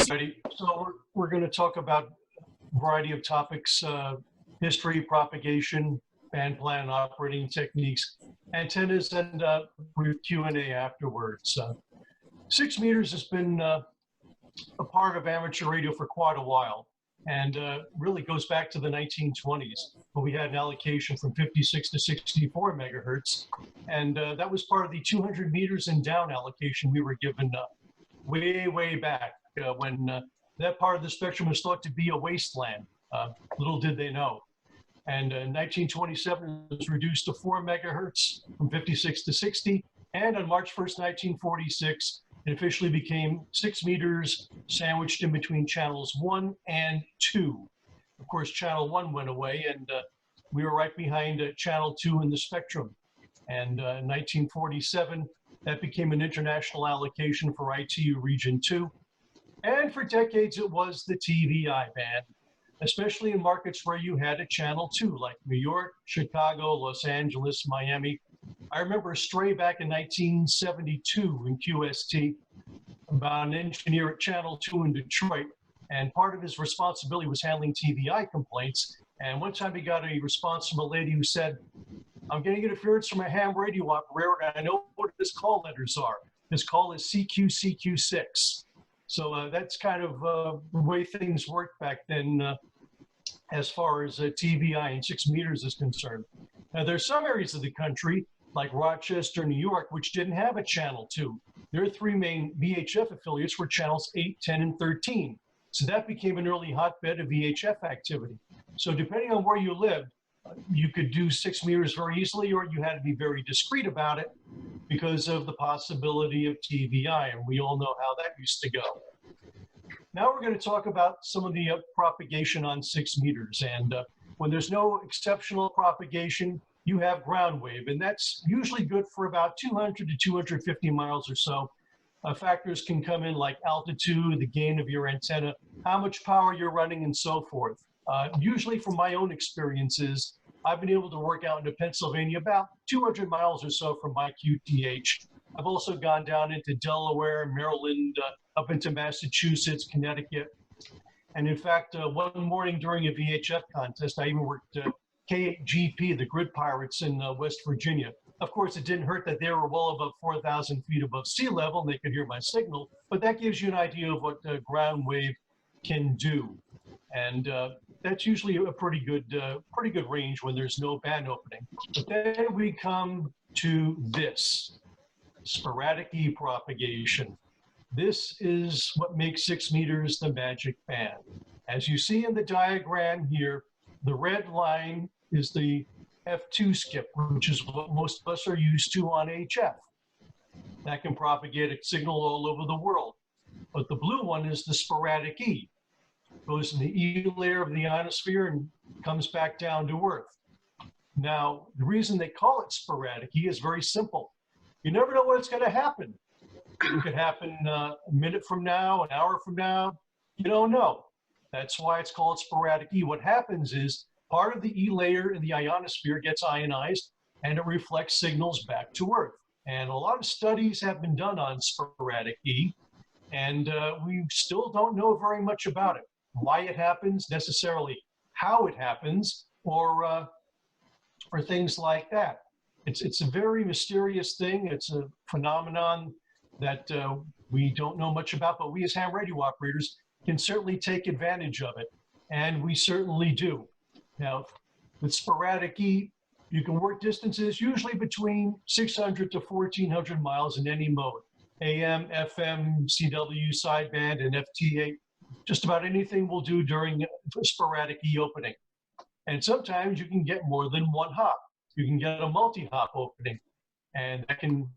Ready? So we're going to talk about a variety of topics, history, propagation, band plan, and operating techniques, antennas, and brief Q&A afterwards. 6 meters has been a part of amateur radio for quite a while, and really goes back to the 1920s, when we had an allocation from 56 to 64 megahertz, and that was part of the 200 meters and down allocation we were given way back when that part of the spectrum was thought to be a wasteland. Little did they know. And in 1927, it was reduced to 4 megahertz from 56 to 60. And on March 1st, 1946, it officially became 6 meters sandwiched in between channels 1 and 2. Of course, channel 1 went away, and we were right behind channel 2 in the spectrum. And in 1947, that became an international allocation for ITU Region 2. And for decades, it was the TVI band, especially in markets where you had a channel 2, like New York, Chicago, Los Angeles, Miami. I remember a stray back in 1972 in QST about an engineer at channel 2 in Detroit, and part of his responsibility was handling TVI complaints. And one time he got a response from a lady who said, "I'm getting interference from a ham radio operator, and I know what his call letters are. His call is CQ6. So that's kind of the way things worked back then as far as TVI and 6 meters is concerned. Now, there's some areas of the country, like Rochester, New York, which didn't have a channel 2. Their 3 main VHF affiliates were channels 8, 10, and 13. So that became an early hotbed of VHF activity. So depending on where you lived, you could do 6 meters very easily, or you had to be very discreet about it because of the possibility of TVI, and we all know how that used to go. Now we're going to talk about some of the propagation on 6 meters, and when there's no exceptional propagation, you have ground wave, and that's usually good for about 200 to 250 miles or so. Factors can come in like altitude, the gain of your antenna, how much power you're running, and so forth. Usually from my own experiences, I've been able to work out into Pennsylvania about 200 miles or so from my QTH. I've also gone down into Delaware, Maryland, up into Massachusetts, Connecticut. And in fact, one morning during a VHF contest, I even worked KGP, the Grid Pirates in West Virginia. Of course, it didn't hurt that they were well above 4,000 feet above sea level and they could hear my signal, but that gives you an idea of what ground wave can do. And that's usually a pretty good range when there's no band opening. But then we come to this, sporadic E propagation. This is what makes 6 meters the magic band. As you see in the diagram here, the red line is the F2 skip, which is what most of us are used to on HF. That can propagate a signal all over the world. But the blue one is the sporadic E. Goes in the E layer of the ionosphere and comes back down to Earth. Now, the reason they call it sporadic E is very simple. You never know what's going to happen. It could happen a minute from now, an hour from now. You don't know. That's why it's called sporadic E. What happens is part of the E layer in the ionosphere gets ionized and it reflects signals back to Earth. And a lot of studies have been done on sporadic E, and we still don't know very much about it. Why it happens necessarily, how it happens, or things like that. It's a very mysterious thing. It's a phenomenon that we don't know much about, but we as ham radio operators can certainly take advantage of it, and we certainly do. Now, with sporadic E, you can work distances usually between 600 to 1,400 miles in any mode. AM, FM, CW, sideband, and FT8. Just about anything will do during sporadic E opening. And sometimes you can get more than one hop. You can get a multi-hop opening, and that can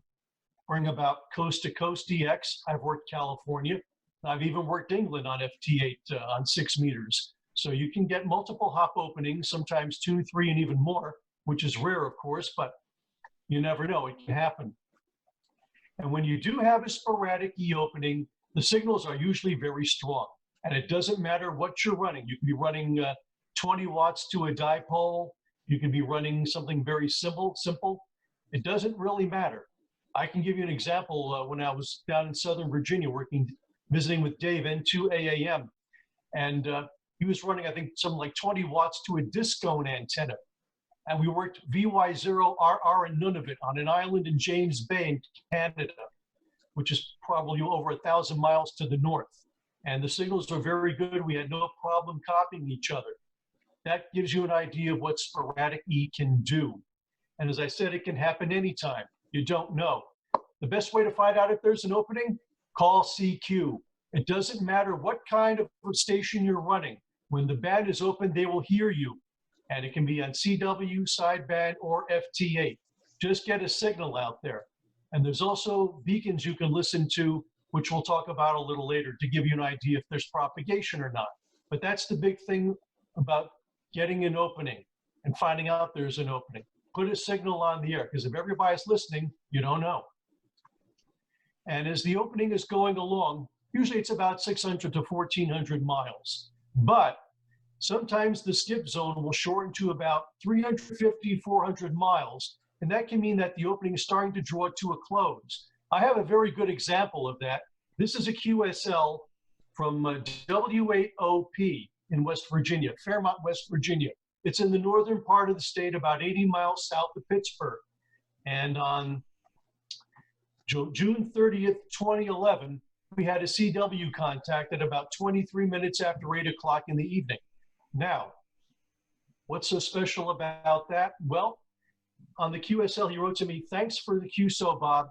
bring about coast-to-coast DX. I've worked California. I've even worked England on FT8 on 6 meters. So you can get multiple hop openings, sometimes 2, 3, and even more, which is rare, of course, but you never know, it can happen. And when you do have a sporadic E opening, the signals are usually very strong. And it doesn't matter what you're running. You can be running 20 watts to a dipole. You can be running something very simple. It doesn't really matter. I can give you an example. When I was down in Southern Virginia working visiting with Dave, N2AAM. And he was running, I think, something like 20 watts to a discone antenna. And we worked VY0RR and Nunavut on an island in James Bay in Canada, which is probably over 1,000 miles to the north. And the signals are very good. We had no problem copying each other. That gives you an idea of what Sporadic E can do. And as I said, it can happen anytime. You don't know. The best way to find out if there's an opening, call CQ. It doesn't matter what kind of station you're running. When the band is open, they will hear you. And it can be on CW, sideband, or FT8. Just get a signal out there. And there's also beacons you can listen to, which we'll talk about a little later, to give you an idea if there's propagation or not. But that's the big thing about getting an opening and finding out there's an opening. Put a signal on the air, because if everybody's listening, you don't know. And as the opening is going along, usually it's about 600 to 1,400 miles. But sometimes the skip zone will shorten to about 350, 400 miles. And that can mean that the opening is starting to draw to a close. I have a very good example of that. This is a QSL from W8OP in West Virginia, Fairmont, West Virginia. It's in the northern part of the state, about 80 miles south of Pittsburgh. And on June 30th, 2011, we had a CW contact at about 23 minutes after 8 o'clock in the evening. Now, what's so special about that? Well, on the QSL, he wrote to me, "Thanks for the QSO, Bob.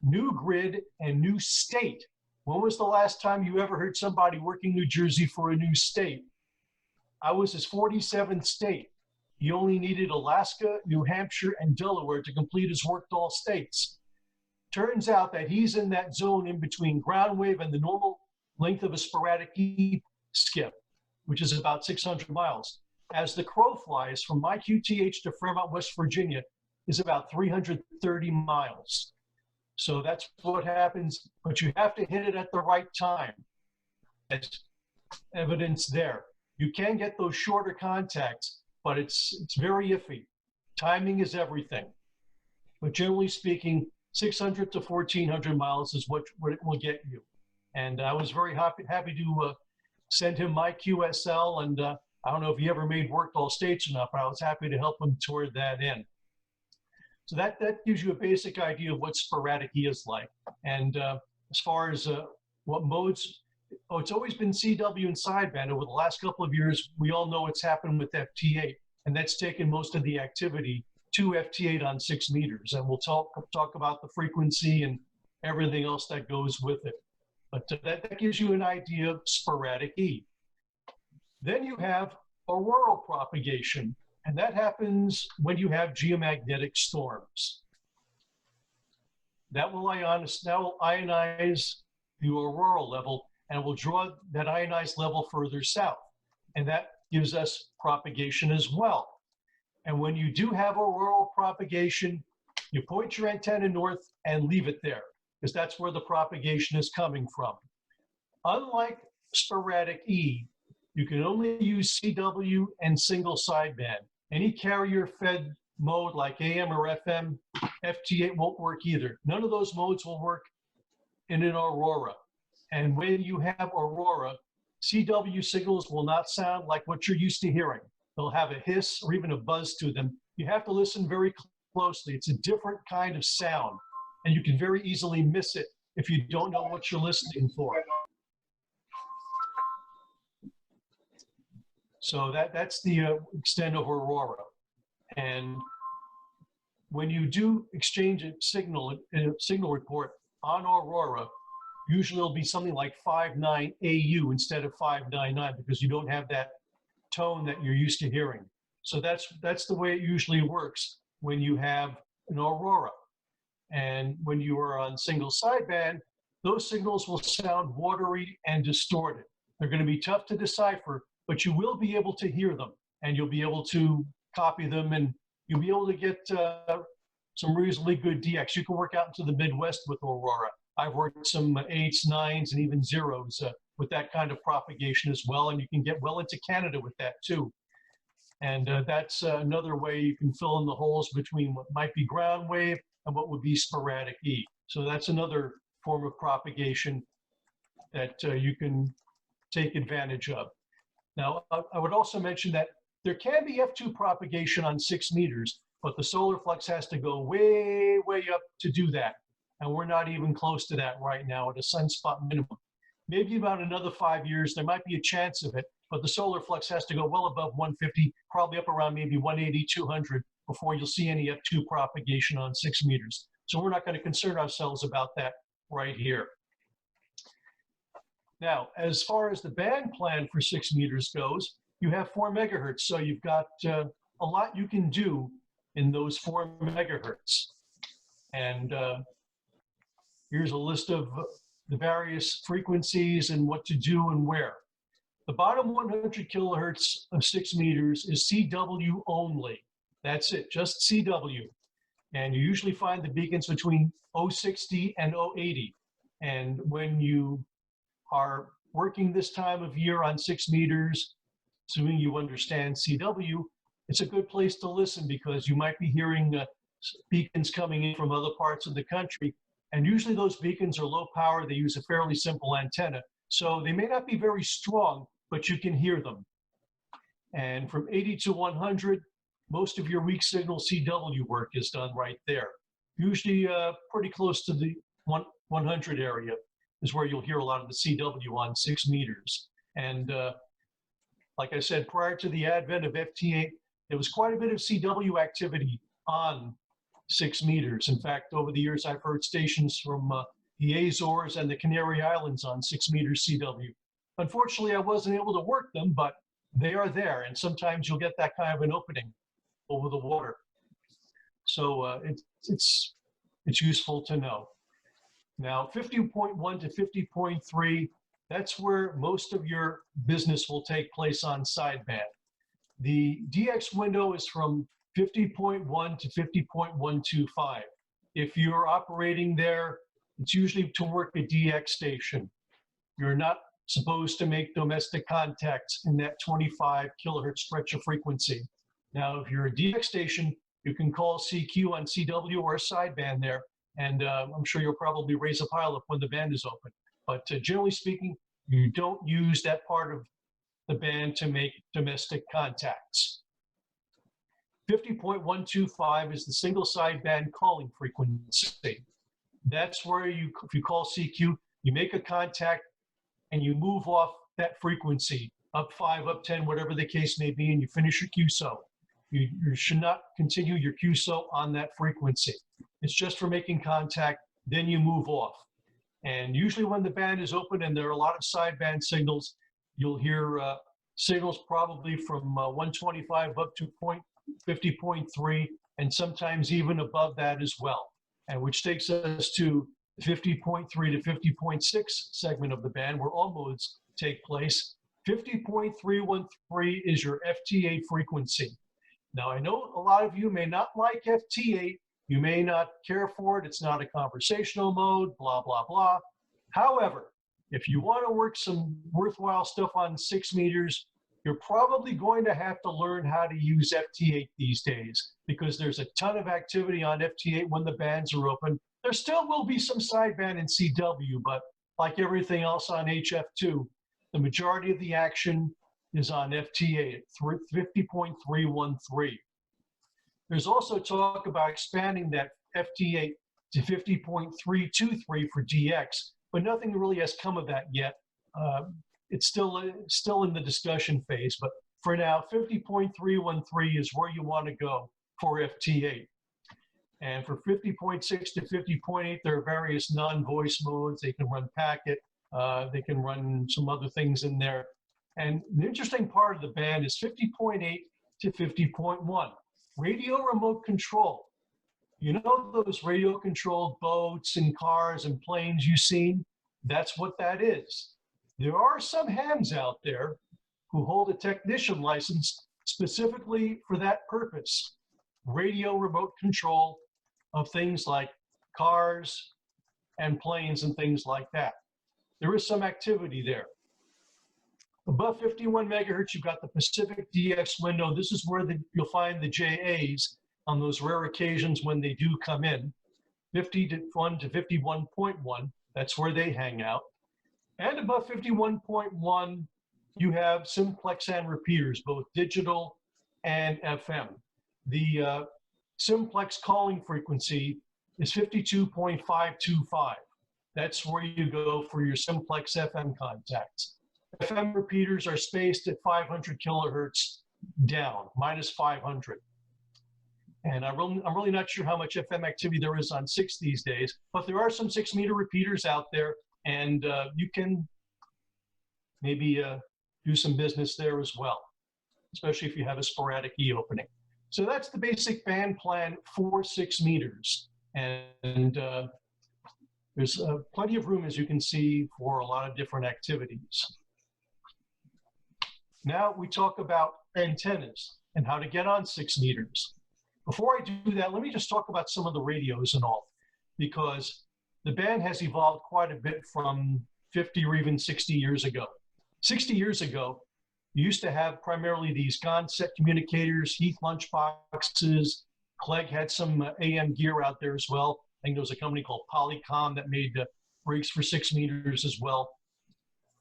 New grid and new state. When was the last time you ever heard somebody working New Jersey for a new state? I was his 47th state. He only needed Alaska, New Hampshire, and Delaware to complete his work to all states. Turns out that he's in that zone in between ground wave and the normal length of a Sporadic E skip, which is about 600 miles. As the crow flies from my QTH to Fairmont, West Virginia, is about 330 miles. So that's what happens, but you have to hit it at the right time. There's evidence there. You can get those shorter contacts, but it's very iffy. Timing is everything. But generally speaking, 600 to 1,400 miles is what it will get you. And I was very happy to send him my QSL, and I don't know if he ever made work to all states or not, but I was happy to help him toward that end. So that gives you a basic idea of what Sporadic E is like. And as far as what modes, it's always been CW and sideband. Over the last couple of years, we all know what's happened with FT8, and that's taken most of the activity to FT8 on 6 meters. And we'll talk about the frequency and everything else that goes with it. But that gives you an idea of Sporadic E. Then you have auroral propagation, and that happens when you have geomagnetic storms. That will ionize the auroral level, and will draw that ionized level further south. And that gives us propagation as well. And when you do have auroral propagation, you point your antenna north and leave it there, because that's where the propagation is coming from. Unlike Sporadic E, you can only use CW and single sideband. Any carrier-fed mode like AM or FM, FT8 won't work either. None of those modes will work in an Aurora. And when you have Aurora, CW signals will not sound like what you're used to hearing. They'll have a hiss or even a buzz to them. You have to listen very closely. It's a different kind of sound, and you can very easily miss it if you don't know what you're listening for. So that's the extent of Aurora. And when you do exchange a signal report on Aurora, usually it'll be something like 59 AU instead of 599, because you don't have that tone that you're used to hearing. So that's the way it usually works when you have an Aurora. And when you are on single sideband, those signals will sound watery and distorted. They're going to be tough to decipher, but you will be able to hear them, and you'll be able to copy them, and you'll be able to get some reasonably good DX. You can work out into the Midwest with Aurora. I've worked some 8s, 9s, and even 0s with that kind of propagation as well, and you can get well into Canada with that too. And that's another way you can fill in the holes between what might be ground wave and what would be Sporadic E. So that's another form of propagation. that you can take advantage of. Now, I would also mention that there can be F2 propagation on 6 meters, but the solar flux has to go way, way up to do that. And we're not even close to that right now at a sunspot minimum. Maybe about another 5 years, there might be a chance of it, but the solar flux has to go well above 150, probably up around maybe 180, 200 before you'll see any F2 propagation on 6 meters. So we're not going to concern ourselves about that right here. Now, as far as the band plan for 6 meters goes, you have 4 megahertz. So you've got a lot you can do in those 4 megahertz. And here's a list of the various frequencies and what to do and where. The bottom 100 kilohertz of 6 meters is CW only. That's it, just CW. And you usually find the beacons between 060 and 080. And when you are working this time of year on 6 meters, assuming you understand CW, it's a good place to listen because you might be hearing beacons coming in from other parts of the country. And usually those beacons are low power. They use a fairly simple antenna. So they may not be very strong, but you can hear them. And from 80 to 100, most of your weak signal CW work is done right there. Usually pretty close to the 100 area is where you'll hear a lot of the CW on 6 meters. And like I said, prior to the advent of FT8, there was quite a bit of CW activity on 6 meters. In fact, over the years, I've heard stations from the Azores and the Canary Islands on 6 meters CW. Unfortunately, I wasn't able to work them, but they are there. And sometimes you'll get that kind of an opening over the water. So it's useful to know. Now, 50.1 to 50.3, that's where most of your business will take place on sideband. The DX window is from 50.1 to 50.125. If you're operating there, it's usually to work a DX station. You're not supposed to make domestic contacts in that 25 kilohertz stretch of frequency. Now, if you're a DX station, you can call CQ on CW or sideband there, and I'm sure you'll probably raise a pileup when the band is open. But generally speaking, you don't use that part of the band to make domestic contacts. 50.125 is the single sideband calling frequency. That's where you, if you call CQ, you make a contact and you move off that frequency, up 5, up 10, whatever the case may be, and you finish your QSO. You should not continue your QSO on that frequency. It's just for making contact, then you move off. And usually when the band is open and there are a lot of sideband signals, you'll hear signals probably from 125 up to 50.3, and sometimes even above that as well. And which takes us to 50.3 to 50.6 segment of the band where all modes take place. 50.313 is your FT8 frequency. Now, I know a lot of you may not like FT8. You may not care for it. It's not a conversational mode, blah, blah, blah. However, if you want to work some worthwhile stuff on 6 meters, you're probably going to have to learn how to use FT8 these days because there's a ton of activity on FT8 when the bands are open. There still will be some sideband in CW, but like everything else on HF2, the majority of the action is on FT8 at 50.313. There's also talk about expanding that FT8 to 50.323 for DX, but nothing really has come of that yet. It's still in the discussion phase, but for now, 50.313 is where you want to go for FT8. And for 50.6 to 50.8, there are various non-voice modes. They can run packet. They can run some other things in there. And the interesting part of the band is 50.8 to 50.1. Radio remote control. You know those radio-controlled boats and cars and planes you've seen? That's what that is. There are some hams out there who hold a technician license specifically for that purpose. Radio remote control of things like cars and planes and things like that. There is some activity there. Above 51 megahertz, you've got the Pacific DX window. This is where you'll find the JAs on those rare occasions when they do come in. 51 to 51.1, that's where they hang out. And above 51.1, you have simplex and repeaters, both digital and FM. The simplex calling frequency is 52.525. That's where you go for your simplex FM contacts. FM repeaters are spaced at 500 kilohertz down, minus 500. And I'm really not sure how much FM activity there is on 6 these days, but there are some 6-meter repeaters out there, and you can maybe do some business there as well, especially if you have a sporadic E opening. So that's the basic band plan for 6 meters. And there's plenty of room, as you can see, for a lot of different activities. Now we talk about antennas and how to get on 6 meters. Before I do that, let me just talk about some of the radios and all, because the band has evolved quite a bit from 50 or even 60 years ago. 60 years ago, you used to have primarily these Gonset communicators, Heath lunchboxes. Clegg had some AM gear out there as well. I think there was a company called Polycom that made rigs for 6 meters as well.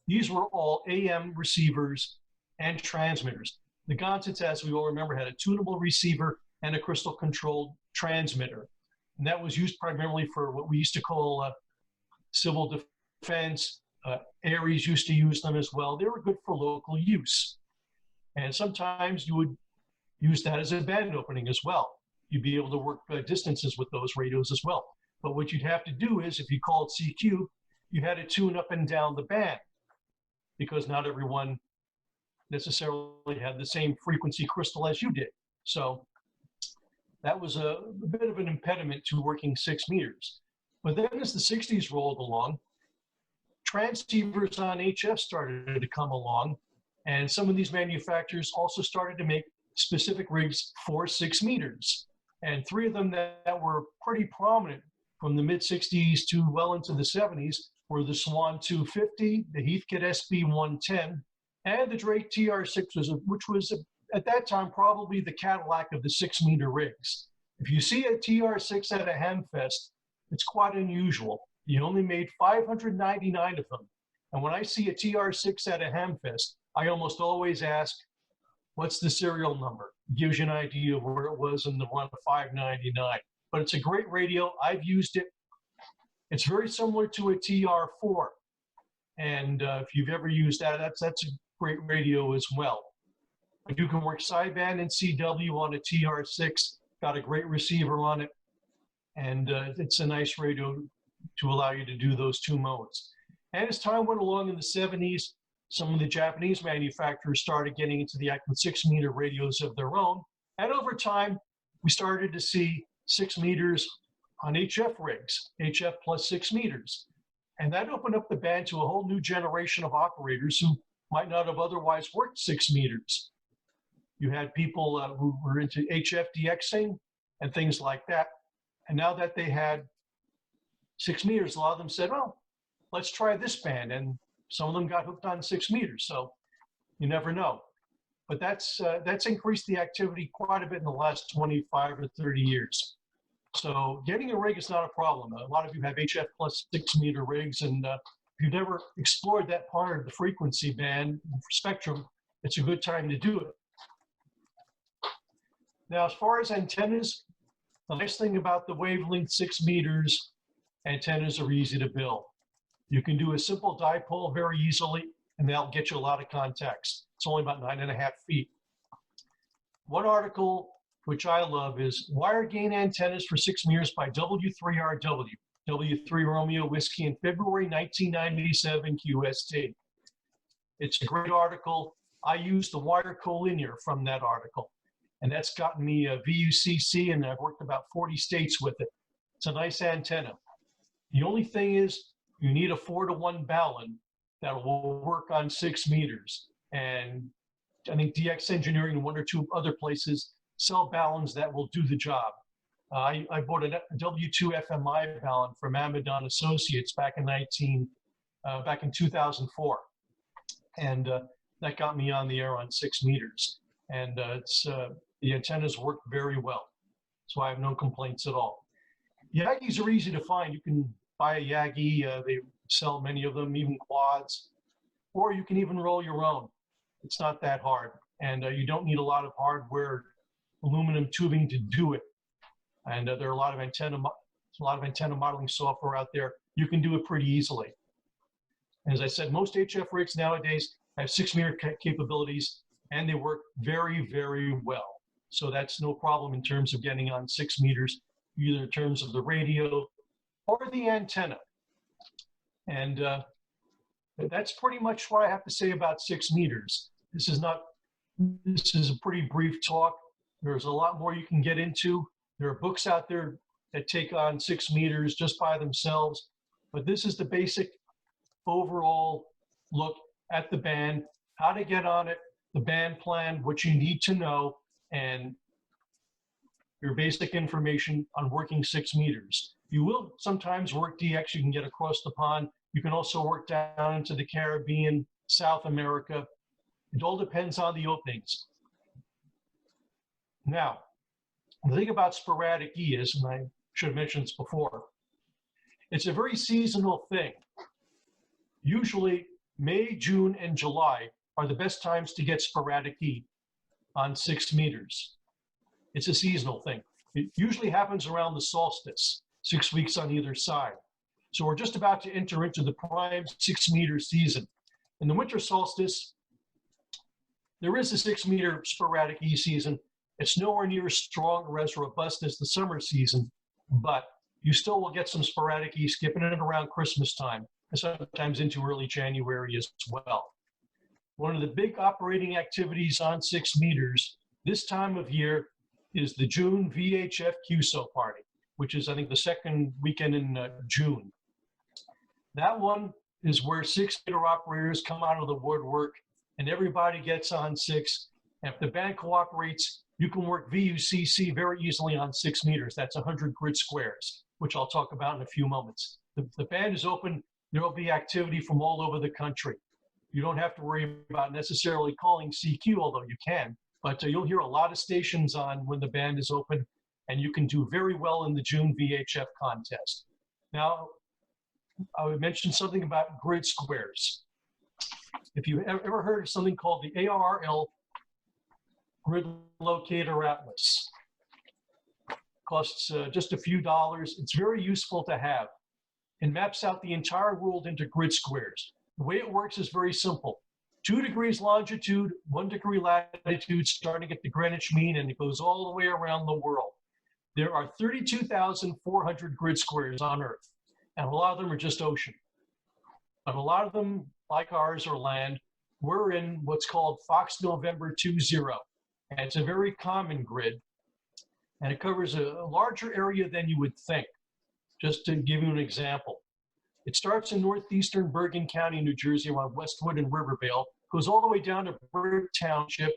These were all AM receivers and transmitters. The Gonset, as we all remember, had a tunable receiver and a crystal controlled transmitter. And that was used primarily for what we used to call civil defense. Aries used to use them as well. They were good for local use. And sometimes you would use that as a band opening as well. You'd be able to work distances with those radios as well. But what you'd have to do is, if you called CQ, you had to tune up and down the band, because not everyone necessarily had the same frequency crystal as you did. So that was a bit of an impediment to working 6 meters. But then as the 60s rolled along, transceivers on HF started to come along, and some of these manufacturers also started to make specific rigs for 6 meters. And 3 of them that were pretty prominent from the mid-60s to well into the 70s were the Swan 250, the Heathkit SB 110, and the Drake TR6, which was at that time probably the Cadillac of the 6-meter rigs. If you see a TR6 at a Hamfest, it's quite unusual. You only made 599 of them. And when I see a TR6 at a Hamfest, I almost always ask, what's the serial number? It gives you an idea of where it was in the run of 599. But it's a great radio. I've used it. It's very similar to a TR4. And if you've ever used that, that's a great radio as well. You can work sideband and CW on a TR6. Got a great receiver on it. And it's a nice radio to allow you to do those 2 modes. And as time went along in the 70s, some of the Japanese manufacturers started getting into the act with 6-meter radios of their own. And over time, we started to see 6 meters on HF rigs, HF plus 6 meters. And that opened up the band to a whole new generation of operators who might not have otherwise worked 6 meters. You had people who were into HF DXing and things like that. And now that they had 6 meters, a lot of them said, well, let's try this band. And some of them got hooked on 6 meters. So you never know. But that's increased the activity quite a bit in the last 25 or 30 years. So getting a rig is not a problem. A lot of you have HF plus 6-meter rigs, and if you've never explored that part of the frequency band spectrum, it's a good time to do it. Now, as far as antennas, the nice thing about the wavelength 6 meters, antennas are easy to build. You can do a simple dipole very easily, and that'll get you a lot of contacts. It's only about 9.5 feet. One article which I love is Wire Gain Antennas for 6 meters by W3RW, W3 Romeo Whiskey in February 1997 QST. It's a great article. I used the wire collinear from that article, and that's gotten me a VUCC, and I've worked about 40 states with it. It's a nice antenna. The only thing is you need a 4-to-1 balun that will work on 6 meters. And I think DX Engineering and 1 or 2 other places sell baluns that will do the job. I bought a W2 FMI balun from Amadon Associates back in 2004. And that got me on the air on 6 meters. And the antennas work very well. So I have no complaints at all. Yagis are easy to find. You can buy a Yagi. They sell many of them, even quads, or you can even roll your own. It's not that hard, and you don't need a lot of hardware, aluminum tubing to do it. And there are a lot of antenna modeling software out there. You can do it pretty easily. As I said, most HF rigs nowadays have 6-meter capabilities, and they work very, very well. So that's no problem in terms of getting on 6 meters, either in terms of the radio or the antenna. And that's pretty much what I have to say about 6 meters. This is a pretty brief talk. There's a lot more you can get into. There are books out there that take on 6 meters just by themselves, but this is the basic overall look at the band, how to get on it, the band plan, what you need to know, and your basic information on working 6 meters. You will sometimes work DX, you can get across the pond. You can also work down into the Caribbean, South America. It all depends on the openings. Now, the thing about Sporadic E is, and I should have mentioned this before, it's a very seasonal thing. Usually May, June, and July are the best times to get Sporadic E on 6 meters. It's a seasonal thing. It usually happens around the solstice, 6 weeks on either side. So we're just about to enter into the prime 6-meter season. In the winter solstice, there is a 6-meter Sporadic E season. It's nowhere near as strong or as robust as the summer season, but you still will get some Sporadic E skipping in around Christmas time, and sometimes into early January as well. One of the big operating activities on 6 meters this time of year is the June VHF QSO party, which is, I think, the second weekend in June. That one is where 6-meter operators come out of the woodwork and everybody gets on 6. And if the band cooperates, you can work VUCC very easily on 6 meters. That's 100 grid squares, which I'll talk about in a few moments. The band is open. There will be activity from all over the country. You don't have to worry about necessarily calling CQ, although you can, but you'll hear a lot of stations on when the band is open, and you can do very well in the June VHF contest. Now, I would mention something about grid squares. If you've ever heard of something called the ARRL Grid Locator Atlas, costs just a few dollars. It's very useful to have. It maps out the entire world into grid squares. The way it works is very simple. 2 degrees longitude, 1 degree latitude, starting at the Greenwich mean, and it goes all the way around the world. There are 32,400 grid squares on Earth, and a lot of them are just ocean. But a lot of them, like ours, are land. We're in what's called Fox November 20, and it's a very common grid, and it covers a larger area than you would think. Just to give you an example, it starts in northeastern Bergen County, New Jersey, around Westwood and Rivervale, goes all the way down to Brick Township,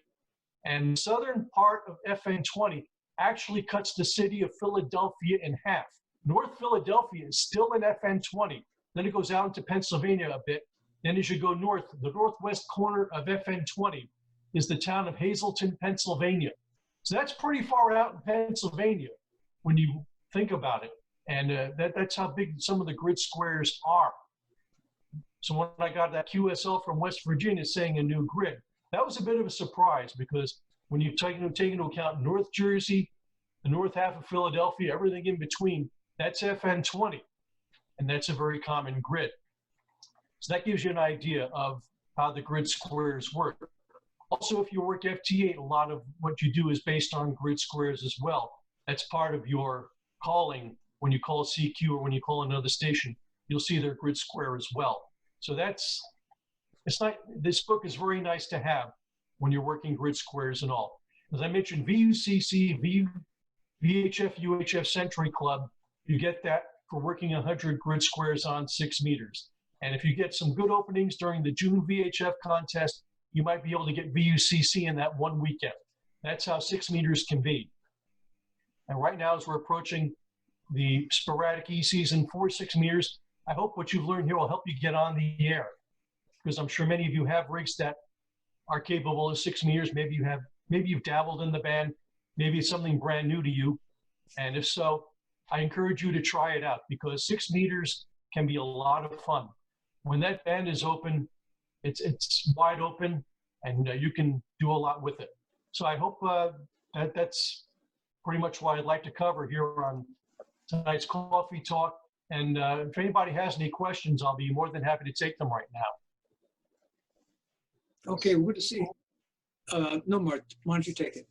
and the southern part of FN20 actually cuts the city of Philadelphia in half. North Philadelphia is still in FN20. Then it goes out into Pennsylvania a bit. Then as you go north, the northwest corner of FN20 is the town of Hazleton, Pennsylvania. So that's pretty far out in Pennsylvania when you think about it. And that's how big some of the grid squares are. So when I got that QSL from West Virginia saying a new grid, that was a bit of a surprise, because when you take into account North Jersey, the north half of Philadelphia, everything in between, that's FN20. And that's a very common grid. So that gives you an idea of how the grid squares work. Also, if you work FT8, a lot of what you do is based on grid squares as well. That's part of your calling. When you call CQ or when you call another station, you'll see their grid square as well. So this book is very nice to have when you're working grid squares and all. As I mentioned, VUCC, VHF, UHF Century Club, you get that for working 100 grid squares on 6 meters. And if you get some good openings during the June VHF contest, you might be able to get VUCC in that one weekend. That's how 6 meters can be. And right now, as we're approaching the Sporadic E season for 6 meters, I hope what you've learned here will help you get on the air, because I'm sure many of you have rigs that are capable of 6 meters. Maybe you've dabbled in the band, maybe it's something brand new to you. And if so, I encourage you to try it out, because 6 meters can be a lot of fun. when that band is open, it's wide open, and you can do a lot with it. So I hope that's pretty much what I'd like to cover here on tonight's Kawfee Talk. And if anybody has any questions, I'll be more than happy to take them right now. Okay, we're going to see. No, Mark, why don't you take it?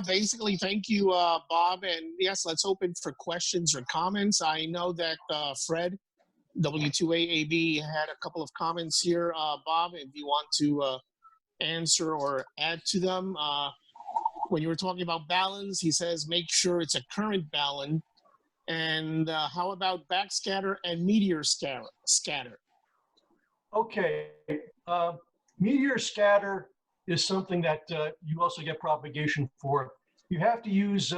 Basically, thank you, Bob. And yes, let's open for questions or comments. I know that Fred, W2AAB, had a couple of comments here. Bob, if you want to answer or add to them. When you were talking about balance, he says make sure it's a current balance. And how about backscatter and meteor scatter? Okay, meteor scatter is something that you also get propagation for. You have to use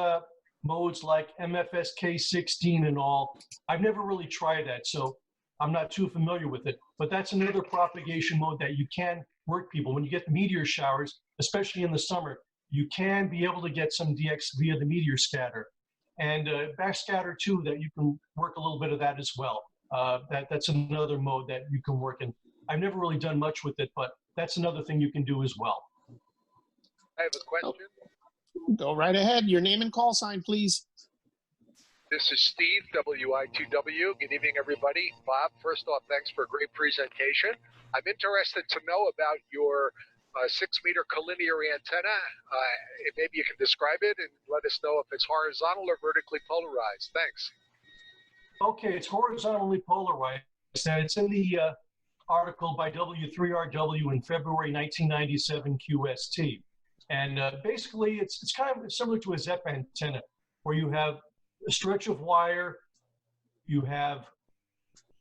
modes like MFSK16 and all. I've never really tried that, so I'm not too familiar with it. But that's another propagation mode that you can work people. When you get meteor showers, especially in the summer, you can be able to get some DX via the meteor scatter. And backscatter too, that you can work a little bit of that as well. That's another mode that you can work in. I've never really done much with it, but that's another thing you can do as well. I have a question. Go right ahead. Your name and call sign, please. This is Steve, WI2W. Good evening, everybody. Bob, first off, thanks for a great presentation. I'm interested to know about your 6-meter collinear antenna. Maybe you can describe it and let us know if it's horizontal or vertically polarized. Thanks. Okay, it's horizontally polarized. And it's in the article by W3RW in February 1997 QST. And basically, it's kind of similar to a ZEP antenna, where you have a stretch of wire, you have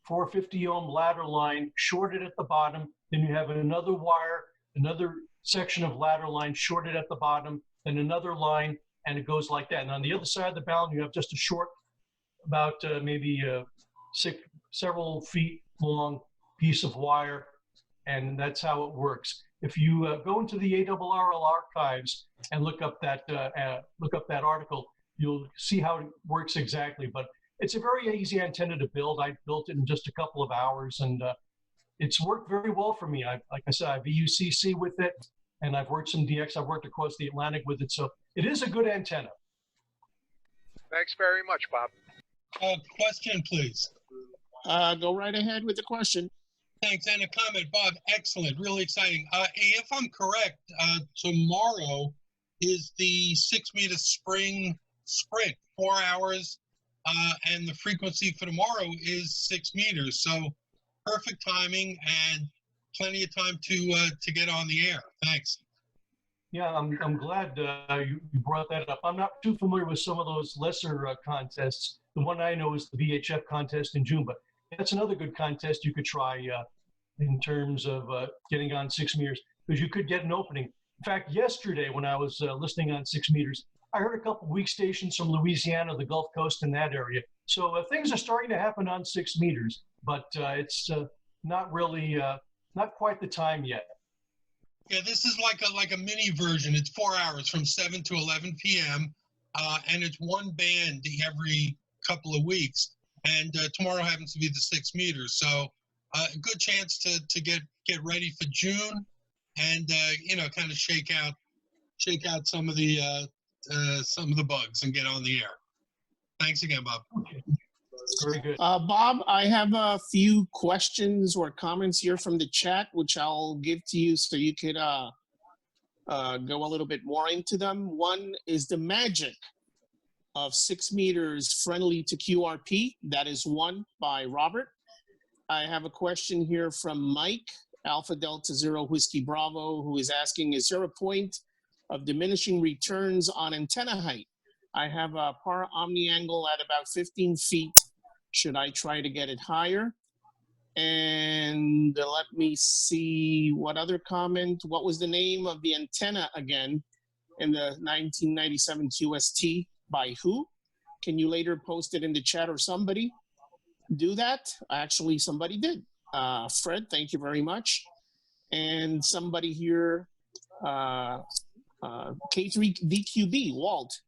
450 ohm ladder line shorted at the bottom, then you have another wire, another section of ladder line shorted at the bottom, then another line, and it goes like that. And on the other side of the balance, you have just a short, about maybe several feet long piece of wire, and that's how it works. If you go into the ARRL archives and look up that article, you'll see how it works exactly. But it's a very easy antenna to build. I built it in just a couple of hours, and it's worked very well for me. Like I said, I have VUCC with it, and I've worked some DX. I've worked across the Atlantic with it, so it is a good antenna. Thanks very much, Bob. Question, please. Go right ahead with the question. Thanks, and a comment, Bob. Excellent, really exciting. If I'm correct, tomorrow is the 6-meter spring sprint, 4 hours, and the frequency for tomorrow is 6 meters. So perfect timing and plenty of time to get on the air. Thanks. Yeah, I'm glad you brought that up. I'm not too familiar with some of those lesser contests. The one I know is the VHF contest in June, but that's another good contest you could try in terms of getting on 6 meters, because you could get an opening. In fact, yesterday when I was listening on 6 meters, I heard a couple of weak stations from Louisiana, the Gulf Coast, in that area. So things are starting to happen on 6 meters, but it's not really, not quite the time yet. Yeah, this is like a mini version. It's 4 hours from 7 to 11 p.m. And it's one band every couple of weeks. And tomorrow happens to be the 6 meters. So a good chance to get ready for June and, kind of shake out some of the bugs and get on the air. Thanks again, Bob. Okay. Very good. Bob, I have a few questions or comments here from the chat, which I'll give to you so you could go a little bit more into them. One is the magic of 6 meters friendly to QRP. That is one by Robert. I have a question here from Mike, Alpha Delta Zero Whiskey Bravo, who is asking, is there a point of diminishing returns on antenna height? I have a par omni angle at about 15 feet. Should I try to get it higher? And let me see what other comment. What was the name of the antenna again in the 1997 QST? By who? Can you later post it in the chat or somebody do that? Actually, somebody did. Fred, thank you very much. And somebody here, K3DQB, Walt,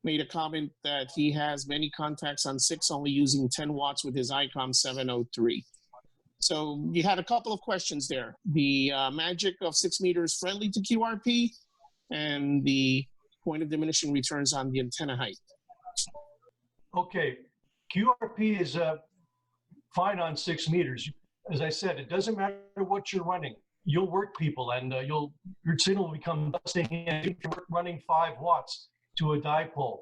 made a comment that he has many contacts on 6 only using 10 watts with his ICOM 703. So you had a couple of questions there. The magic of 6 meters friendly to QRP and the point of diminishing returns on the antenna height. Okay, QRP is fine on 6 meters. As I said, it doesn't matter what you're running. You'll work people, and your signal will become dusting in if you're running 5 watts to a dipole.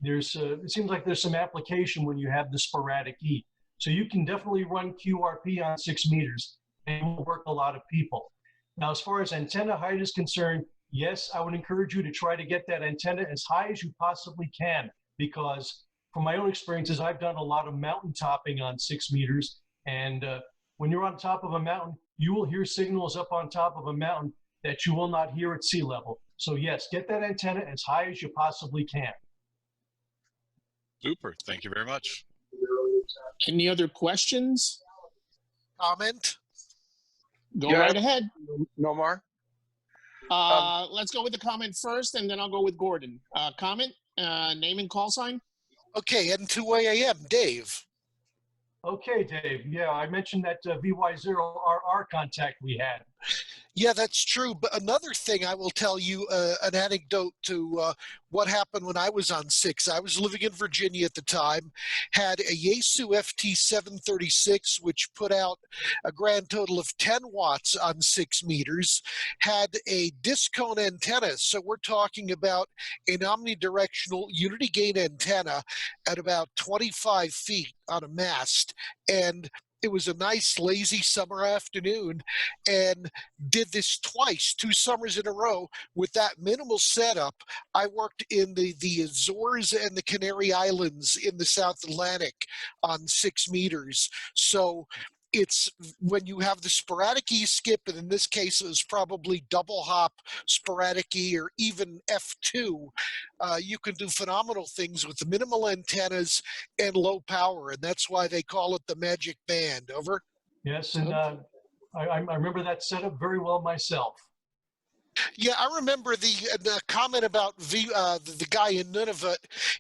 There's it seems like there's some application when you have the Sporadic E. So you can definitely run QRP on 6 meters, and it will work a lot of people. Now, as far as antenna height is concerned, yes, I would encourage you to try to get that antenna as high as you possibly can, because from my own experiences, I've done a lot of mountain topping on 6 meters, and when you're on top of a mountain, you will hear signals up on top of a mountain that you will not hear at sea level. So yes, get that antenna as high as you possibly can. Super. Thank you very much. Any other questions? Comment? Go Yeah. right ahead. No more? Let's go with the comment first, and then I'll go with Gordon. Comment, name and call sign. Okay, N2AM, Dave. Okay, Dave. Yeah, I mentioned that VY0RR contact we had. Yeah, that's true. But another thing I will tell you, an anecdote to what happened when I was on 6. I was living in Virginia at the time, had a Yaesu FT736, which put out a grand total of 10 watts on 6 meters, had a disc cone antenna. So we're talking about an omnidirectional unity gain antenna at about 25 feet on a mast. And it was a nice, lazy summer afternoon, and did this twice, 2 summers in a row with that minimal setup. I worked in the Azores and the Canary Islands in the South Atlantic on 6 meters. So it's when you have the Sporadic E skip, and in this case it was probably double hop Sporadic E or even F2, you can do phenomenal things with the minimal antennas and low power, and that's why they call it the magic band. Over. Yes, and I remember that setup very well myself. Yeah, I remember the comment about the guy in Nunavut.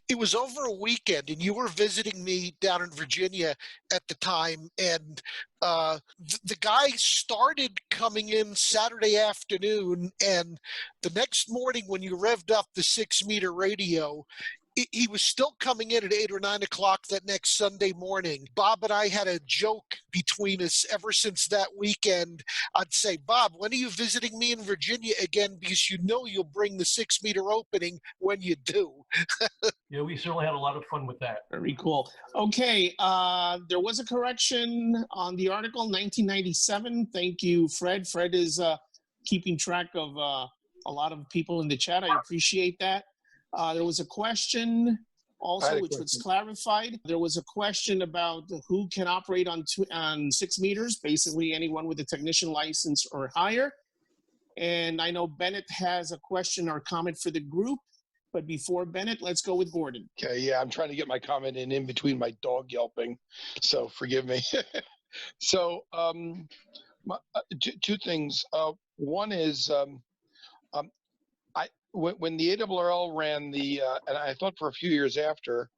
It was over a weekend, and you were visiting me down in Virginia at the time, and the guy started coming in Saturday afternoon, and the next morning when you revved up the 6 meter radio, he was still coming in at 8 or 9 o'clock that next Sunday morning. Bob and I had a joke between us ever since that weekend. I'd say, Bob, when are you visiting me in Virginia again? Because you know you'll bring the 6 meter opening when you do. Yeah, we certainly had a lot of fun with that. Very cool. Okay, there was a correction on the article, 1997. Thank you, Fred. Fred is keeping track of a lot of people in the chat. I appreciate that. There was a question also, which was clarified. There was a question about who can operate on 6 meters, basically anyone with a technician license or higher. And I know Bennett has a question or comment for the group, but before Bennett, let's go with Gordon. Okay, yeah, I'm trying to get my comment in between my dog yelping, so forgive me. So, two things. One is, when the ARRL ran the, and I thought for a few years after,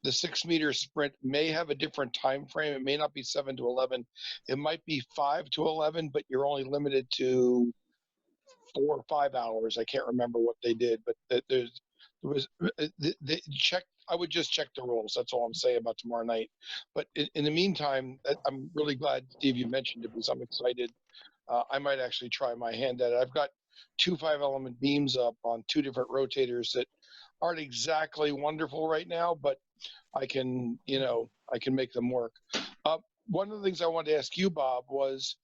the 6 meter sprint may have a different time frame. It may not be 7 to 11. It might be 5 to 11, but you're only limited to 4 or 5 hours. I can't remember what they did, but I would just check the rules. That's all I'm saying about tomorrow night. But in the meantime, I'm really glad, Steve, you mentioned it because I'm excited. I might actually try my hand at it. I've got 2 5-element beams up on 2 different rotators that aren't exactly wonderful right now, but I can make them work. One of the things I wanted to ask you, Bob, was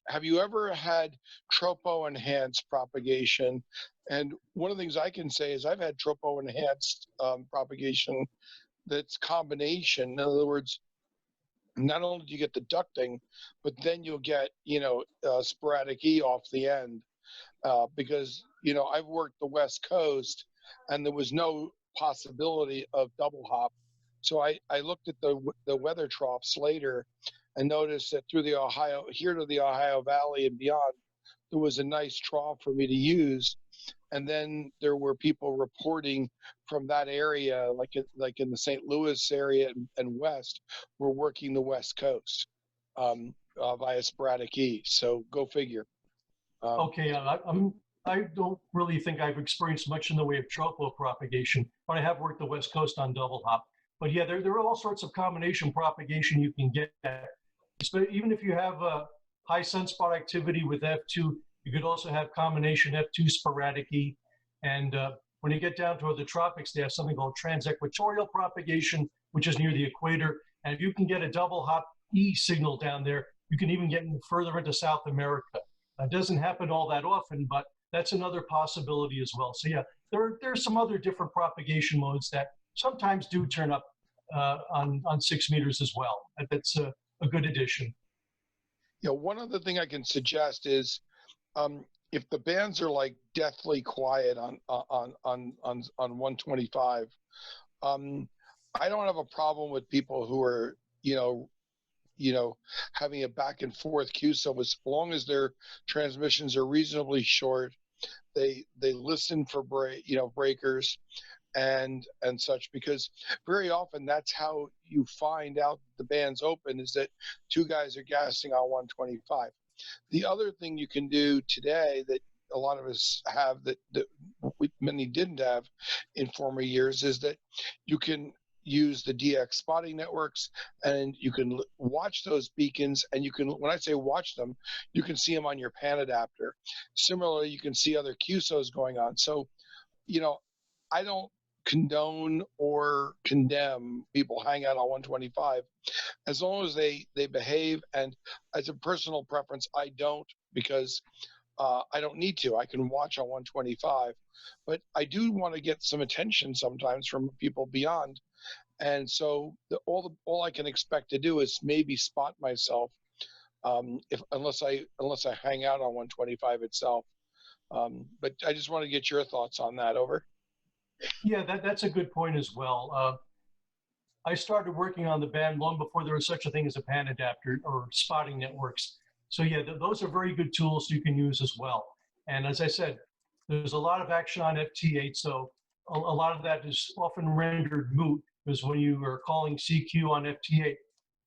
have you ever had tropo enhanced propagation? And one of the things I can say is I've had tropo enhanced propagation that's combination. In other words, not only do you get the ducting, but then you'll get, Sporadic E off the end. Because, I've worked the West Coast and there was no possibility of double hop. So I looked at the weather troughs later and noticed that through the Ohio Valley and beyond, there was a nice trough for me to use. And then there were people reporting from that area, like in the St. Louis area and west, were working the West Coast. via Sporadic E. So go figure. Okay, I don't really think I've experienced much in the way of tropo propagation, but I have worked the West Coast on double hop. But yeah, there are all sorts of combination propagation you can get. Even if you have a high sunspot activity with F2, you could also have combination F2 Sporadic E. And when you get down toward the tropics, they have something called trans-equatorial propagation, which is near the equator. And if you can get a double hop E signal down there, you can even get further into South America. It doesn't happen all that often, but that's another possibility as well. So yeah, there's some other different propagation modes that sometimes do turn up on 6 meters as well. That's a good addition. Yeah, one other thing I can suggest is if the bands are like deathly quiet on 125, I don't have a problem with people who are having a back and forth QSO as long as their transmissions are reasonably short. They listen for breakers and such, because very often that's how you find out the band's open, is that two guys are gassing on 125. The other thing you can do today that a lot of us have that many didn't have in former years is that you can use the DX spotting networks, and you can watch those beacons, and you can, when I say watch them, you can see them on your pan adapter. Similarly, you can see other QSOs going on. So, I don't condone or condemn people hang out on 125 as long as they behave. And as a personal preference, I don't, because I don't need to. I can watch on 125, but I do want to get some attention sometimes from people beyond. And so all I can expect to do is maybe spot myself, unless I hang out on 125 itself. But I just want to get your thoughts on that. Over. Yeah, that's a good point as well. I started working on the band long before there was such a thing as a pan adapter or spotting networks. So yeah, those are very good tools you can use as well. And as I said, there's a lot of action on FT8, so a lot of that is often rendered moot, because when you are calling CQ on FT8,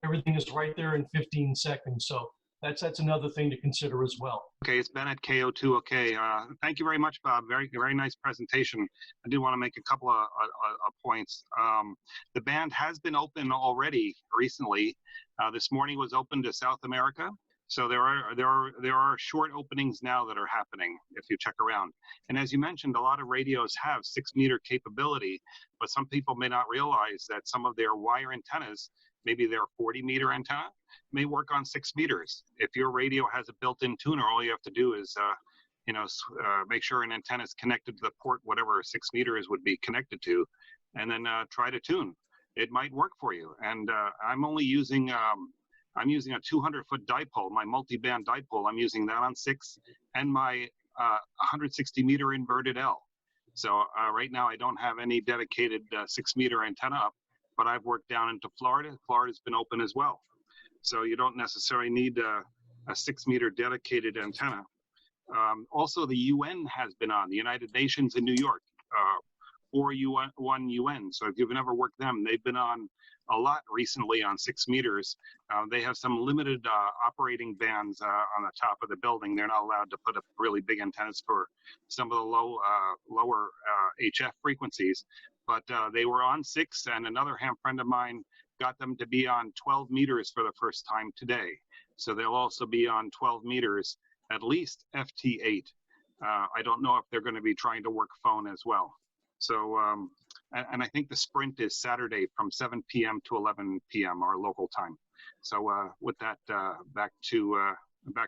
everything is right there in 15 seconds. So that's another thing to consider as well. Okay, it's Ben at KO2. Okay, thank you very much, Bob. Very nice presentation. I do want to make a couple of points. The band has been open already recently. This morning was open to South America. So there are short openings now that are happening if you check around. And as you mentioned, a lot of radios have 6 meter capability, but some people may not realize that some of their wire antennas, maybe their 40 meter antenna, may work on 6 meters. If your radio has a built-in tuner, all you have to do is make sure an antenna is connected to the port, whatever 6 meters would be connected to, and then try to tune. It might work for you. And I'm only using I'm using a 200-foot dipole, my multi-band dipole. I'm using that on 6, and my 160-meter inverted L. So right now I don't have any dedicated 6-meter antenna up, but I've worked down into Florida. Florida's been open as well. So you don't necessarily need a 6-meter dedicated antenna. Also, the UN has been on, the United Nations in New York, or UN. So if you've never worked them, they've been on a lot recently on 6 meters. They have some limited operating bands on the top of the building. They're not allowed to put up really big antennas for some of the lower HF frequencies, but they were on 6, and another ham friend of mine got them to be on 12 meters for the first time today. So they'll also be on 12 meters, at least FT8. I don't know if they're going to be trying to work phone as well. So, and I think the sprint is Saturday from 7 p.m. to 11 p.m. our local time. So with that, back to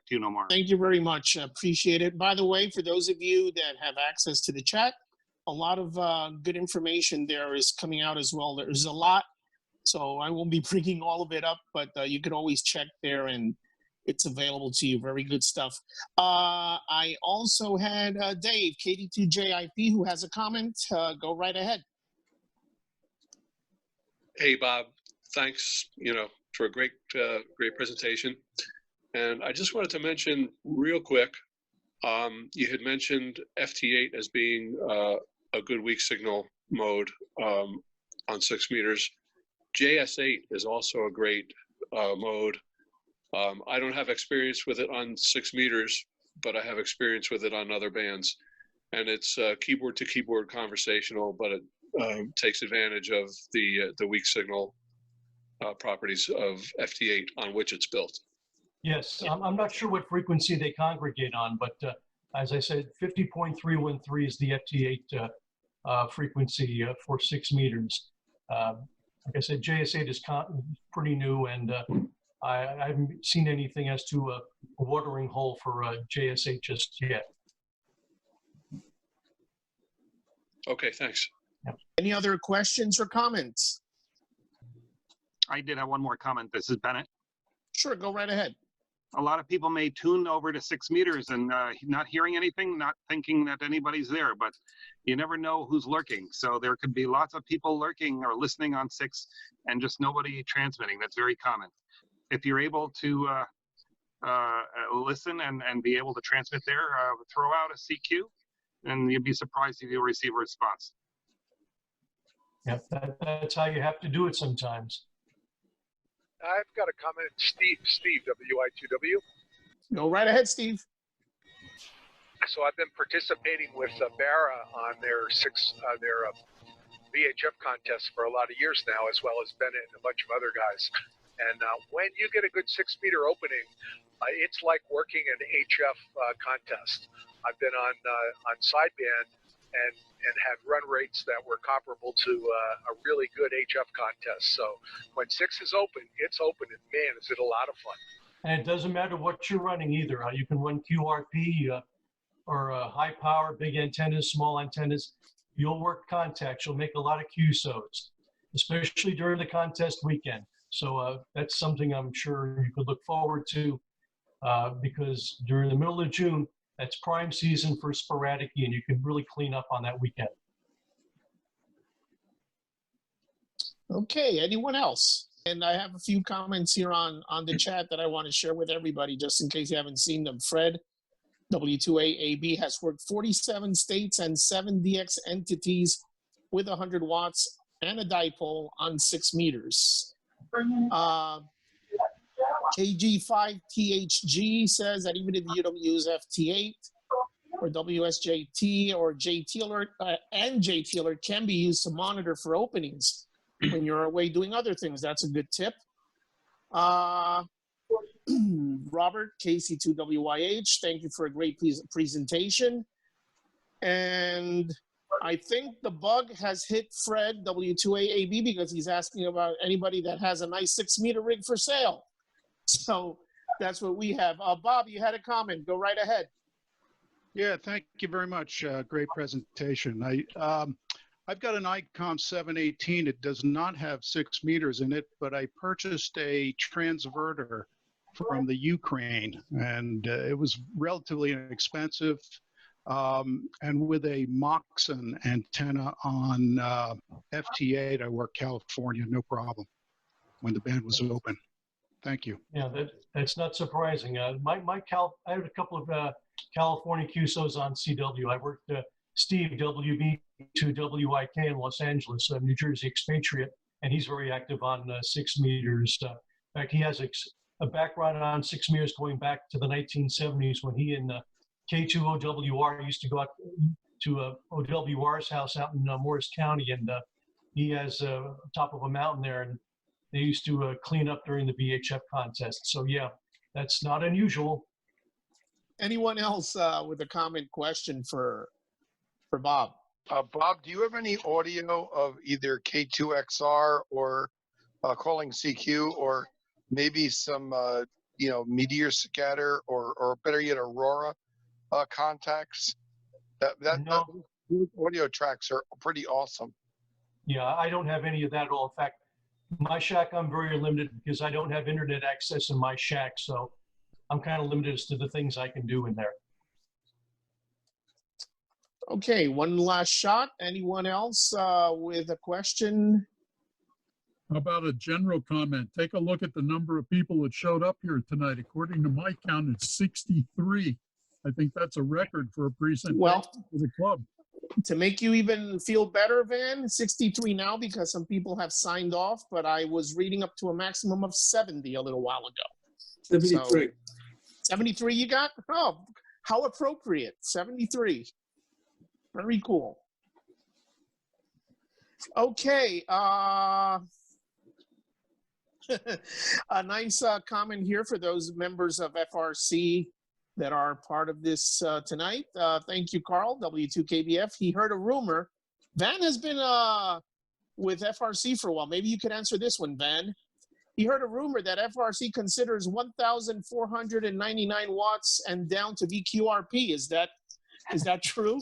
you, Nomar. Thank you very much. Appreciate it. By the way, for those of you that have access to the chat, a lot of good information there is coming out as well. There's a lot, so I won't be bringing all of it up, but you can always check there and it's available to you. Very good stuff. I also had Dave, KD2JIP, who has a comment. Go right ahead. Hey, Bob. Thanks, for a great presentation. And I just wanted to mention real quick, you had mentioned FT8 as being a good weak signal mode on 6 meters. JS8 is also a great mode. I don't have experience with it on 6 meters, but I have experience with it on other bands. And it's keyboard to keyboard conversational, but it takes advantage of the weak signal properties of FT8 on which it's built. Yes, I'm not sure what frequency they congregate on, but as I said, 50.313 is the FT8 frequency for 6 meters. Like I said, JS8 is pretty new, and I haven't seen anything as to a watering hole for JS8 just yet. Okay, thanks. Any other questions or comments? I did have one more comment. This is Bennett. Sure, go right ahead. A lot of people may tune over to 6 meters and not hearing anything, not thinking that anybody's there, but you never know who's lurking. So there could be lots of people lurking or listening on 6 and just nobody transmitting. That's very common. If you're able to listen and be able to transmit there, throw out a CQ, and you'd be surprised if you'll receive a response. Yeah, that's how you have to do it sometimes. I've got a comment. Steve, WI2W. Go right ahead, Steve. So I've been participating with Barra on their VHF contest for a lot of years now, as well as Bennett and a bunch of other guys. And when you get a good 6 meter opening, it's like working an HF contest. I've been on sideband and had run rates that were comparable to a really good HF contest. So when 6 is open, it's open, and man, is it a lot of fun. And it doesn't matter what you're running either. You can run QRP or high power, big antennas, small antennas. You'll work contacts. You'll make a lot of QuSOs, especially during the contest weekend. So that's something I'm sure you could look forward to because during the middle of June, that's prime season for Sporadic E, and you can really clean up on that weekend. Okay, anyone else? And I have a few comments here on the chat that I want to share with everybody, just in case you haven't seen them. Fred, W2AAB, has worked 47 states and 7 DX entities with 100 watts and a dipole on 6 meters. KG5THG says that even if you don't use FT8 or WSJT or JT alert, and JT alert can be used to monitor for openings when you're away doing other things. That's a good tip. Robert, KC2WYH, thank you for a great presentation. And I think the bug has hit Fred, W2AAB, because he's asking about anybody that has a nice 6 meter rig for sale. So that's what we have. Bob, you had a comment. Go right ahead. Yeah, thank you very much. Great presentation. I've got an ICOM 718. It does not have 6 meters in it, but I purchased a transverter from the Ukraine, and it was relatively inexpensive. And with a Moxon antenna on FT8, I worked California, no problem, when the band was open. Thank you. Yeah, that's not surprising. I had a couple of California QuSOs on CW. I worked Steve, WB2WIK in Los Angeles, New Jersey expatriate, and he's very active on 6 meters. In fact, he has a background on 6 meters going back to the 1970s when he and K2OWR used to go out to OWR's house out in Morris County, and he has top of a mountain there, and they used to clean up during the VHF contest. So yeah, that's not unusual. Anyone else with a comment question for Bob? Bob, do you have any audio of either K2XR or calling CQ, or maybe some Meteor Scatter or better yet Aurora contacts? Those audio tracks are pretty awesome. Yeah, I don't have any of that at all. In fact, my shack, I'm very limited because I don't have internet access in my shack. So I'm kind of limited as to the things I can do in there. Okay, one last shot. Anyone else with a question? How about a general comment? Take a look at the number of people that showed up here tonight. According to my count, it's 63. I think that's a record for a presentation for the club. To make you even feel better, Van, 63 now because some people have signed off, but I was reading up to a maximum of 70 a little while ago. 73. 73 you got? Oh, how appropriate. 73. Very cool. Okay. A nice comment here for those members of FRC that are part of this tonight. Thank you, Carl, W2KBF. He heard a rumor. Van has been with FRC for a while. Maybe you could answer this one, Van. He heard a rumor that FRC considers 1,499 watts and down to VQRP. Is that true?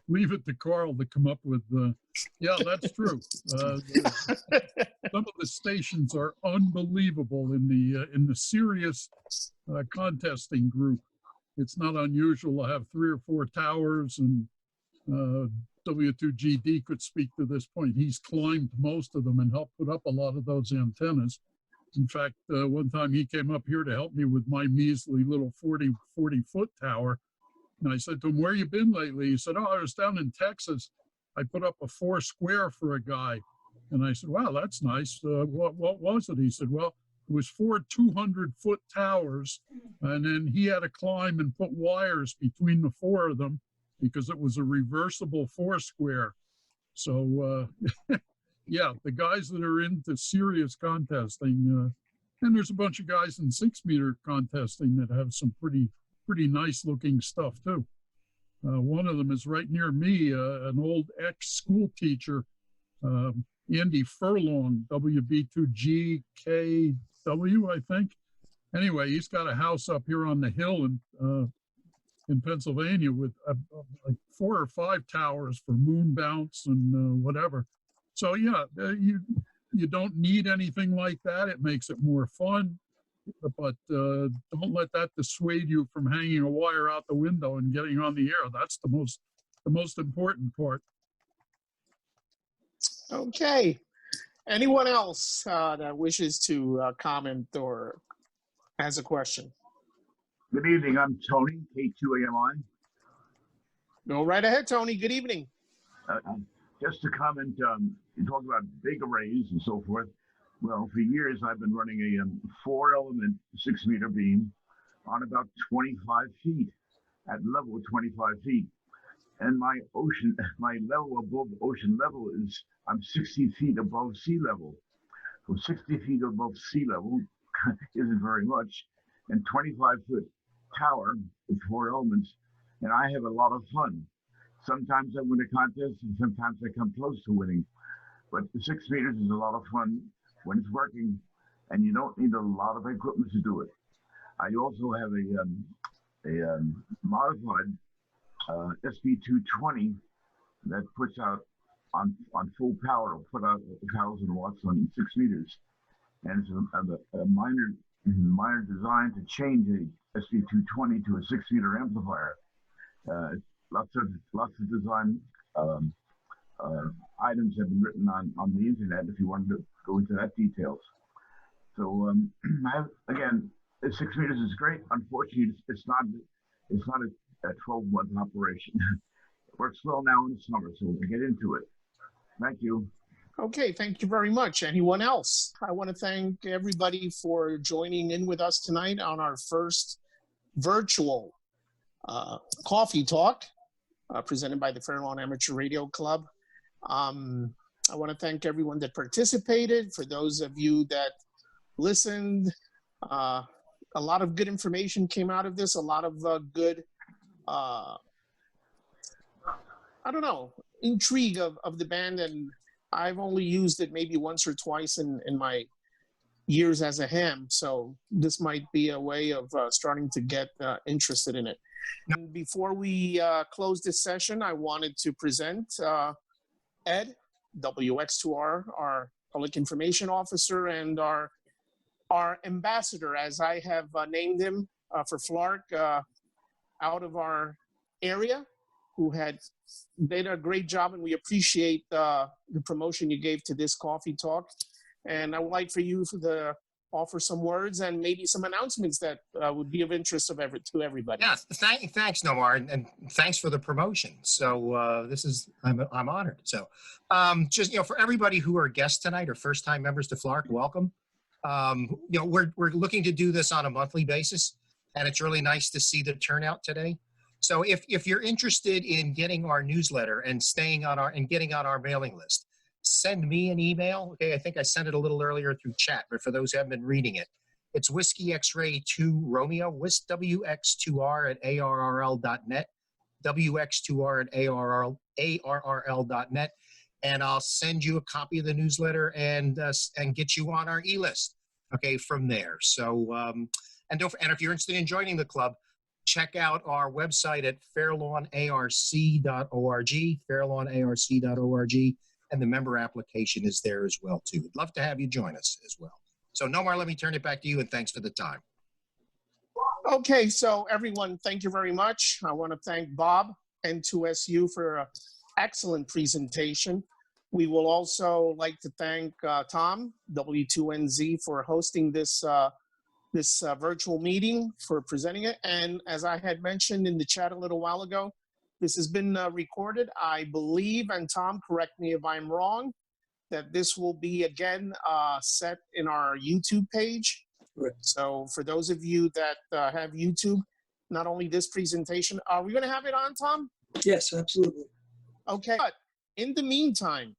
Leave it to Carl to come up with yeah, that's true. Some of the stations are unbelievable in the serious contesting group. It's not unusual to have 3 or 4 towers, and W2GD could speak to this point. He's climbed most of them and helped put up a lot of those antennas. In fact, one time he came up here to help me with my measly little 40-foot tower. And I said to him, "Where you been lately?" He said, "Oh, I was down in Texas. I put up a 4 square for a guy." And I said, "Wow, that's nice. What was it?" He said, "Well, it was 4 200-foot towers. And then he had to climb and put wires between the 4 of them because it was a reversible 4 square. So, yeah, the guys that are into serious contesting, and there's a bunch of guys in 6-meter contesting that have some pretty nice looking stuff too. One of them is right near me, an old ex-school teacher, Andy Furlong, WB2GKW, I think. Anyway, he's got a house up here on the hill in Pennsylvania with like 4 or 5 towers for moon bounce and whatever. So yeah, you don't need anything like that. It makes it more fun. But don't let that dissuade you from hanging a wire out the window and getting on the air. That's the most important part. Okay. Anyone else that wishes to comment or has a question? Good evening. I'm Tony, K2AMI. Go right ahead, Tony. Good evening. Just to comment, you talk about big arrays and so forth. Well, for years, I've been running a 4-element 6-meter beam on about 25 feet, at level 25 feet. And my level above ocean level is, I'm 60 feet above sea level. So 60 feet above sea level isn't very much. And 25-foot tower with 4 elements. And I have a lot of fun. Sometimes I win a contest and sometimes I come close to winning. But the 6 meters is a lot of fun when it's working, and you don't need a lot of equipment to do it. I also have a modified SB220 that puts out on full power, put out 1,000 watts on 6 meters, and it's a minor design to change a SB220 to a 6-meter amplifier. Lots of design items have been written on the internet if you wanted to go into that details. So again, 6 meters is great. Unfortunately, it's not a 12-month operation. It works well now in the summer, so we'll get into it. Thank you. Okay, thank you very much. Anyone else? I want to thank everybody for joining in with us tonight on our first virtual coffee talk presented by the Fairlawn Amateur Radio Club. I want to thank everyone that participated. For those of you that listened, a lot of good information came out of this, a lot of good, I don't know, intrigue of the band. And I've only used it maybe once or twice in my years as a ham. So this might be a way of starting to get interested in it. And before we close this session, I wanted to present Ed, WX2R, our Public Information Officer, and our ambassador, as I have named him for FLARC, out of our area, who did a great job, and we appreciate the promotion you gave to this coffee talk. And I would like for you to offer some words and maybe some announcements that would be of interest to everybody. Yeah, thanks, Nomar, and thanks for the promotion. So I'm honored. So just, for everybody who are guests tonight or first-time members to FLARC, welcome. You know, we're looking to do this on a monthly basis, and it's really nice to see the turnout today. So if you're interested in getting our newsletter and getting on our mailing list, send me an email. Okay, I think I sent it a little earlier through chat, but for those who haven't been reading it, it's Whiskey X-Ray 2 Romeo, WX2R at ARRL.net, WX2R at ARRL.net, and I'll send you a copy of the newsletter and get you on our e-list. Okay, from there. So and if you're interested in joining the club, check out our website at FairlawnARC.org, FairlawnARC.org, and the member application is there as well too. We'd love to have you join us as well. So Nomar, let me turn it back to you, and thanks for the time. Okay, so everyone, thank you very much. I want to thank Bob N2SU for an excellent presentation. We will also like to thank Tom, W2NZ, for hosting this virtual meeting, for presenting it. And as I had mentioned in the chat a little while ago, this has been recorded. I believe, and Tom, correct me if I'm wrong, that this will be again set in our YouTube page. Right. So for those of you that have YouTube, not only this presentation, are we going to have it on, Tom? Yes, absolutely. Okay. But in the meantime,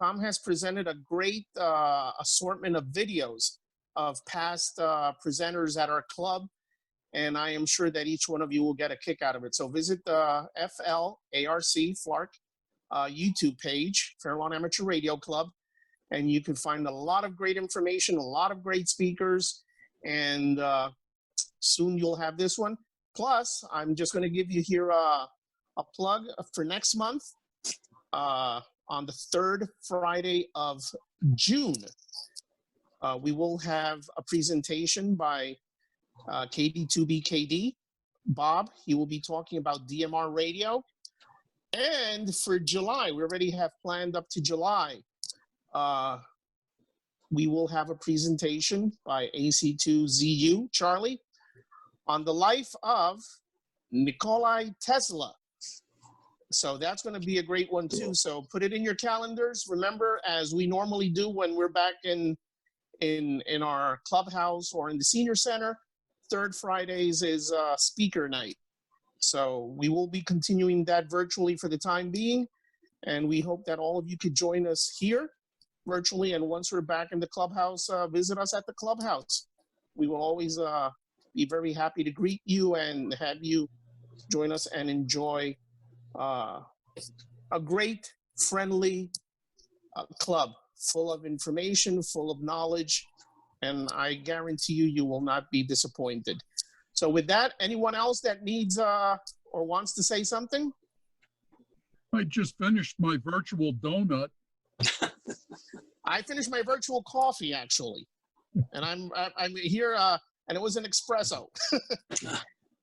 Tom has presented a great assortment of videos of past presenters at our club, and I am sure that each one of you will get a kick out of it. So visit the FLARC YouTube page, Fairlawn Amateur Radio Club, and you can find a lot of great information, a lot of great speakers, and soon you'll have this one. Plus, I'm just going to give you here a plug for next month. On the third Friday of June, we will have a presentation by KD2BKD, Bob. He will be talking about DMR radio. And for July, we already have planned up to July, we will have a presentation by AC2ZU, Charlie, on the life of Nikola Tesla. So that's going to be a great one too. So put it in your calendars. Remember, as we normally do when we're back in our clubhouse or in the senior center, third Fridays is speaker night. So we will be continuing that virtually for the time being. And we hope that all of you could join us here virtually. And once we're back in the clubhouse, visit us at the clubhouse. We will always be very happy to greet you and have you join us and enjoy a great, friendly club full of information, full of knowledge, and I guarantee you, you will not be disappointed. So with that, anyone else that needs or wants to say something? I just finished my virtual donut. I finished my virtual coffee, actually, and I'm here, and it was an espresso.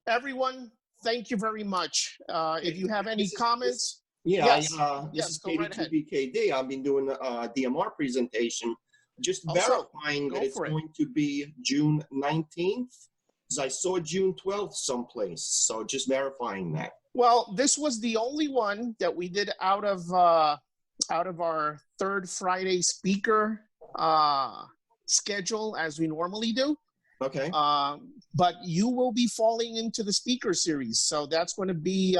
Everyone, thank you very much. If you have any comments. This is KD2BKD. I've been doing a DMR presentation, just verifying that it's going to be June 19th, because I saw June 12th someplace, so just verifying that. Well, this was the only one that we did out of our third Friday speaker schedule, as we normally do. Okay. But you will be falling into the speaker series. So that's going to be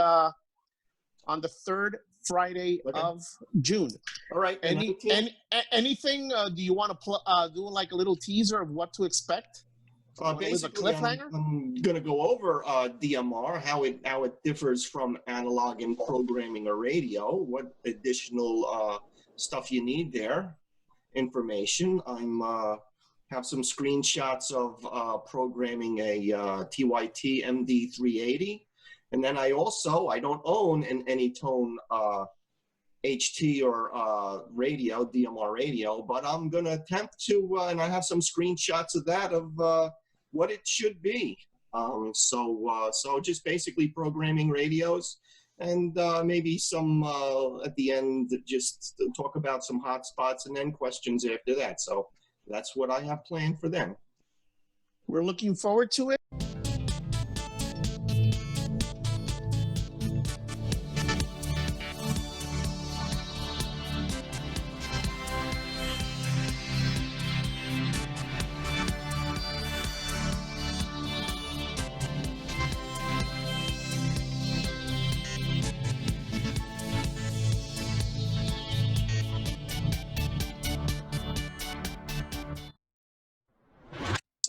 on the third Friday of June. All right. Anything, do you want to do like a little teaser of what to expect? Basically, I'm going to go over DMR, how it differs from analog and programming a radio, what additional stuff you need there, information. Have some screenshots of programming a TYT MD380. And then I don't own an Anytone HT or radio, DMR radio, but I'm going to attempt to, and I have some screenshots of that, of what it should be. So just basically programming radios, and maybe some, at the end, just talk about some hot spots and then questions after that. So that's what I have planned for them. We're looking forward to it.